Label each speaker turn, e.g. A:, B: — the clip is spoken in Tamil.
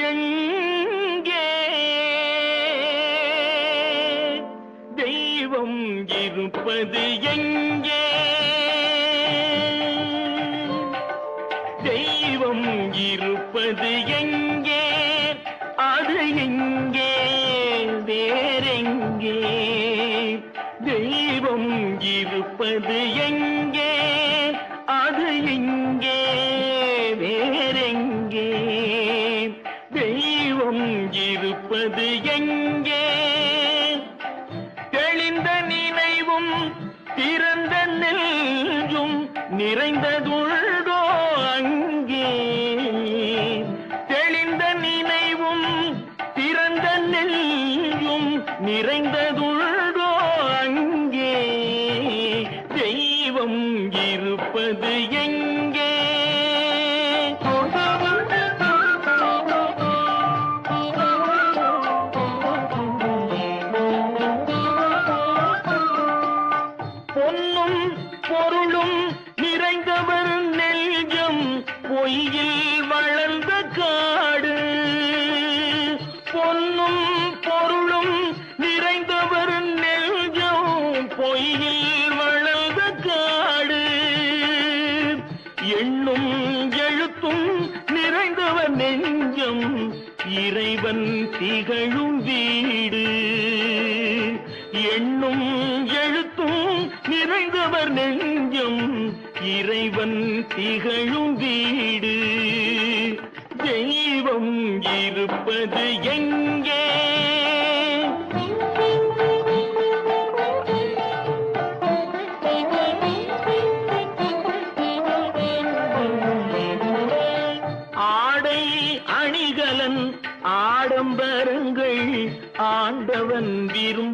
A: எங்கே தெய்வம் இருப்பது எங்கே? தெய்வம் இருப்பது எங்கே? அது எங்கே வேறெங்கே? தெய்வம் இருப்பது எங்கே? அது எங்கே வேறெங்கே? தெய்வம் இருப்பது எங்கே? தெளிந்த நினைவும் திறந்த நெஞ்சும் நிறைந்ததுள்ளோ அங்கே? தெளிந்த நினைவும் திறந்த நெஞ்சும் நிறைந்ததுள்ளோ அங்கே? தெய்வம் இருப்பது எங்கே? பொன்னும் பொருளும் நிறைந்தவர் நெஞ்சம் பொய்யில் வளர்ந்த காடு. பொன்னும் பொருளும் நிறைந்தவர் நெஞ்சம் பொய்யில் வளர்ந்த காடு. எண்ணும் எழுத்தும் நிறைந்தவர் நெஞ்சம் இறைவன் திகழும் வீடு. எண்ணும் எழுத்தும் நிறைந்தவர் நெஞ்சம் இறைவன் திகழும் வீடு. தெய்வம் இருப்பது எங்கே? ஆடை அணிகலன் ஆடம்பரங்கள் ஆண்டவன் விரும்பு